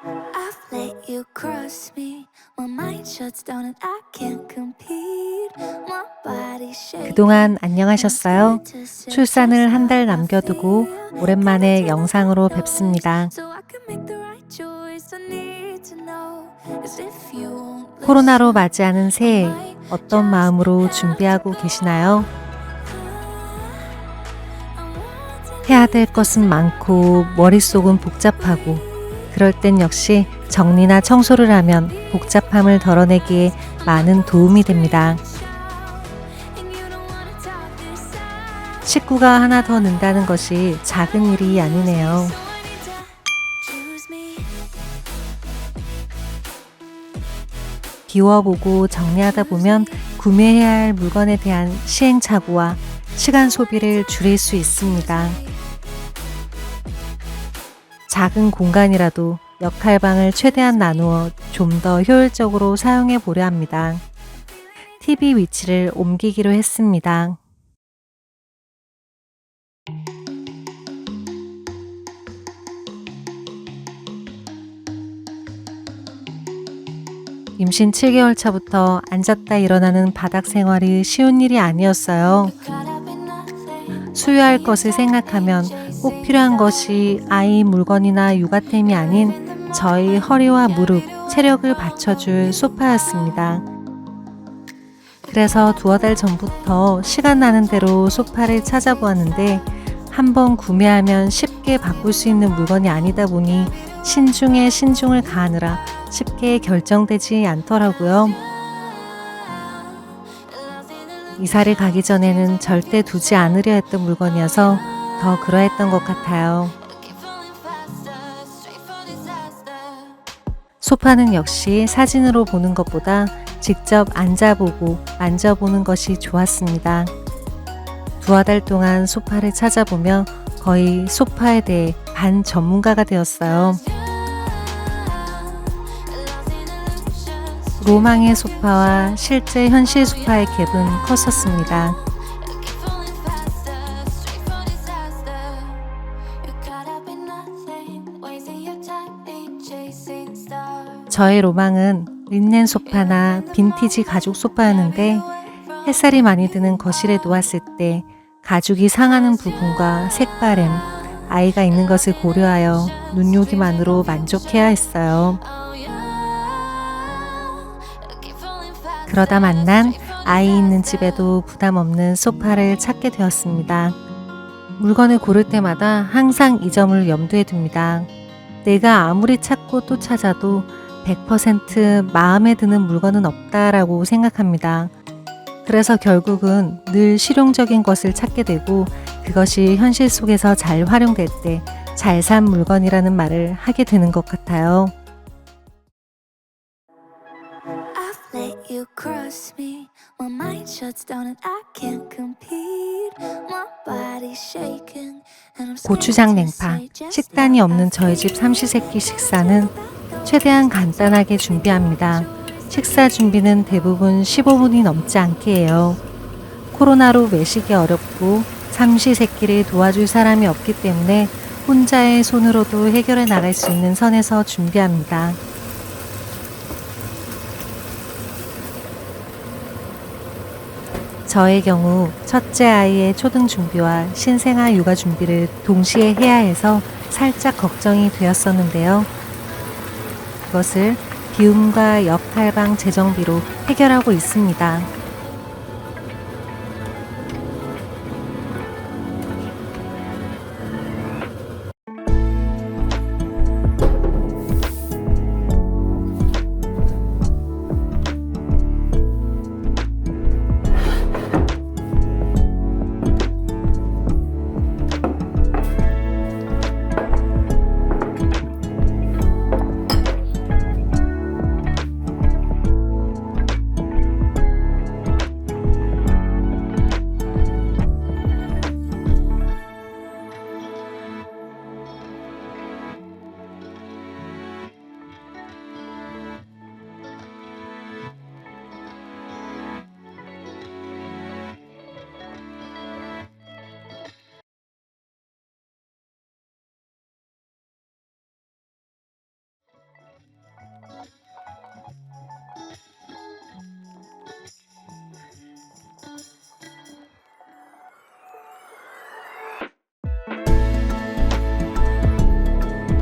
I've let you cross me. My mind shuts down and I can't compete. My body's shaking. 그동안 안녕하셨어요? 출산을 한 달 남겨두고 오랜만에 영상으로 뵙습니다. 코로나로 맞이하는 새해 어떤 마음으로 준비하고 계시나요? 해야 될 것은 많고 머릿속은 복잡하고 그럴 땐 역시 정리나 청소를 하면 복잡함을 덜어내기에 많은 도움이 됩니다. 식구가 하나 더 는다는 것이 작은 일이 아니네요. 비워보고 정리하다 보면 구매해야 할 물건에 대한 시행착오와 시간 소비를 줄일 수 있습니다. 작은 공간이라도 역할방을 최대한 나누어 좀 더 효율적으로 사용해 보려 합니다. TV 위치를 옮기기로 했습니다. 임신 7개월 차부터 앉았다 일어나는 바닥 생활이 쉬운 일이 아니었어요. 수유할 것을 생각하면 꼭 필요한 것이 아이 물건이나 육아템이 아닌 저희 허리와 무릎, 체력을 받쳐줄 소파였습니다. 그래서 두어 달 전부터 시간 나는 대로 소파를 찾아보았는데 한번 구매하면 쉽게 바꿀 수 있는 물건이 아니다 보니 신중에 신중을 가하느라 쉽게 결정되지 않더라고요. 이사를 가기 전에는 절대 두지 않으려 했던 물건이어서 더 그러했던 것 같아요. 소파는 역시 사진으로 보는 것보다 직접 앉아보고 만져보는 것이 좋았습니다. 두어 달 동안 소파를 찾아보며 거의 소파에 대해 반 전문가가 되었어요. 로망의 소파와 실제 현실 소파의 갭은 컸었습니다. 저의 로망은 린넨 소파나 빈티지 가죽 소파였는데 햇살이 많이 드는 거실에 놓았을 때 가죽이 상하는 부분과 색바램, 아이가 있는 것을 고려하여 눈요기만으로 만족해야 했어요. 그러다 만난 아이 있는 집에도 부담 없는 소파를 찾게 되었습니다. 물건을 고를 때마다 항상 이 점을 염두에 둡니다. 내가 아무리 찾고 또 찾아도 100% 마음에 드는 물건은 없다라고 생각합니다. 그래서 결국은 늘 실용적인 것을 찾게 되고 그것이 현실 속에서 잘 활용될 때 잘 산 물건이라는 말을 하게 되는 것 같아요. 고추장 냉파, 식단이 없는 저희 집 삼시세끼 식사는 최대한 간단하게 준비합니다. 식사 준비는 대부분 15분이 넘지 않게 해요. 코로나로 외식이 어렵고 삼시세끼를 도와줄 사람이 없기 때문에 혼자의 손으로도 해결해 나갈 수 있는 선에서 준비합니다. 저의 경우 첫째 아이의 초등 준비와 신생아 육아 준비를 동시에 해야 해서 살짝 걱정이 되었었는데요. 그것을 비움과 역할방 재정비로 해결하고 있습니다.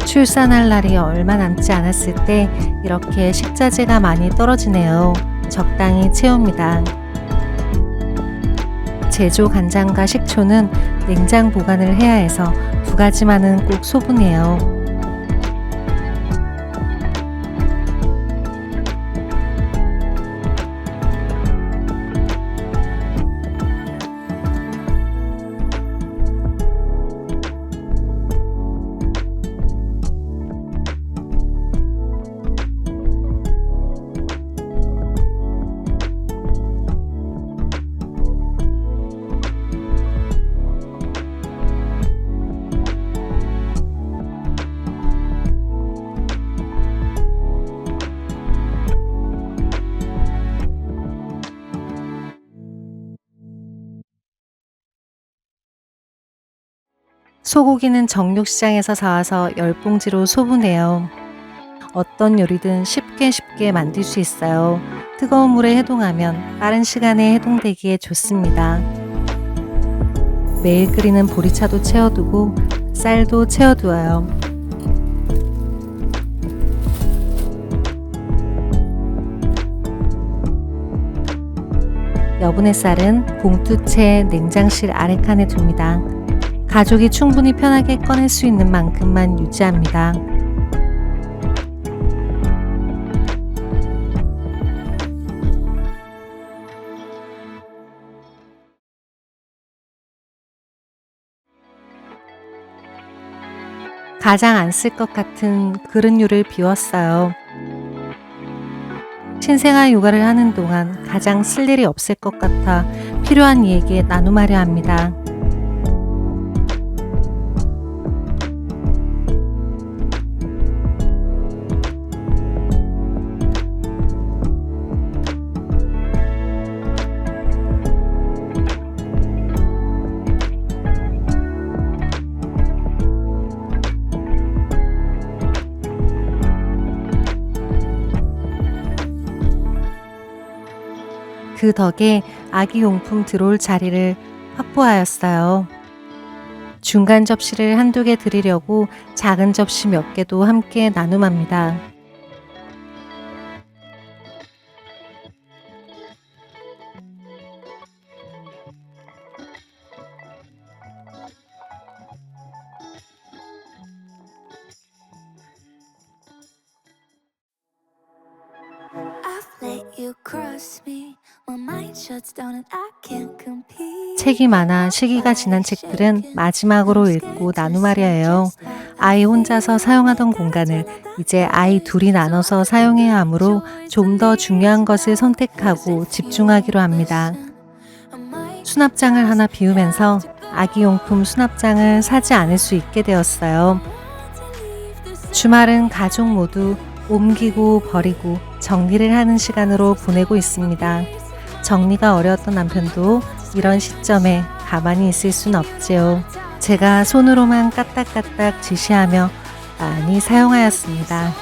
출산할 날이 얼마 남지 않았을 때 이렇게 식자재가 많이 떨어지네요. 적당히 채웁니다. 제조 간장과 식초는 냉장 보관을 해야 해서 두 가지만은 꼭 소분해요. 소고기는 정육시장에서 사와서 10봉지로 소분해요. 어떤 요리든 쉽게 만들 수 있어요. 뜨거운 물에 해동하면 빠른 시간에 해동되기에 좋습니다. 매일 끓이는 보리차도 채워두고 쌀도 채워두어요. 여분의 쌀은 봉투채 냉장실 아래칸에 둡니다. 가족이 충분히 편하게 꺼낼 수 있는 만큼만 유지합니다. 가장 안 쓸 것 같은 그릇류를 비웠어요. 신생아 육아를 하는 동안 가장 쓸 일이 없을 것 같아 필요한 이에게 나눔하려 합니다. 그 덕에 아기용품 들어올 자리를 확보하였어요. 중간 접시를 한두 개 드리려고 작은 접시 몇 개도 함께 나눔합니다. 책이 많아 시기가 지난 책들은 마지막으로 읽고 나눔하려 해요. 아이 혼자서 사용하던 공간을 이제 아이 둘이 나눠서 사용해야 하므로 좀 더 중요한 것을 선택하고 집중하기로 합니다. 수납장을 하나 비우면서 아기용품 수납장을 사지 않을 수 있게 되었어요. 주말은 가족 모두 옮기고 버리고 정리를 하는 시간으로 보내고 있습니다. 정리가 어려웠던 남편도 이런 시점에 가만히 있을 순 없지요. 제가 손으로만 까딱까딱 지시하며 많이 사용하였습니다.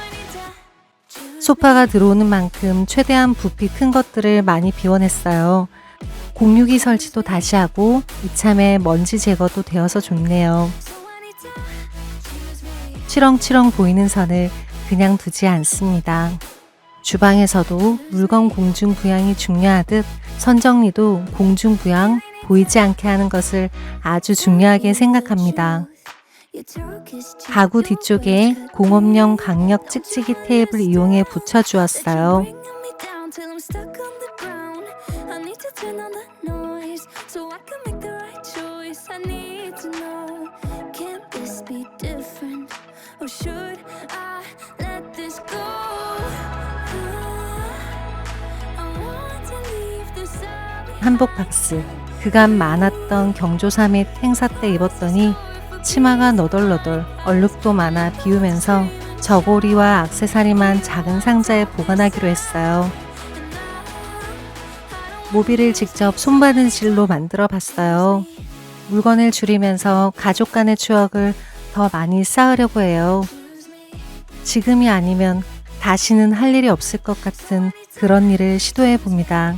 소파가 들어오는 만큼 최대한 부피 큰 것들을 많이 비워냈어요. 공유기 설치도 다시 하고 이참에 먼지 제거도 되어서 좋네요. 치렁치렁 보이는 선을 그냥 두지 않습니다. 주방에서도 물건 공중 부양이 중요하듯 선 정리도 공중 부양, 보이지 않게 하는 것을 아주 중요하게 생각합니다. 가구 뒤쪽에 공업용 강력 찍찍이 테이프를 이용해 붙여주었어요. 한복 박스, 그간 많았던 경조사 및 행사 때 입었더니 치마가 너덜너덜, 얼룩도 많아 비우면서 저고리와 액세서리만 작은 상자에 보관하기로 했어요. 모빌을 직접 손바느질로 만들어 봤어요. 물건을 줄이면서 가족 간의 추억을 더 많이 쌓으려고 해요. 지금이 아니면 다시는 할 일이 없을 것 같은 그런 일을 시도해 봅니다.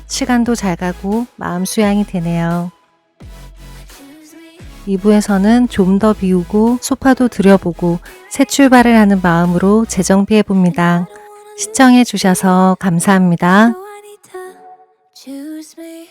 시간도 잘 가고 마음 수양이 되네요. 2부에서는 좀 더 비우고 소파도 들여보고 새 출발을 하는 마음으로 재정비해봅니다. 시청해주셔서 감사합니다. So I need to choose me.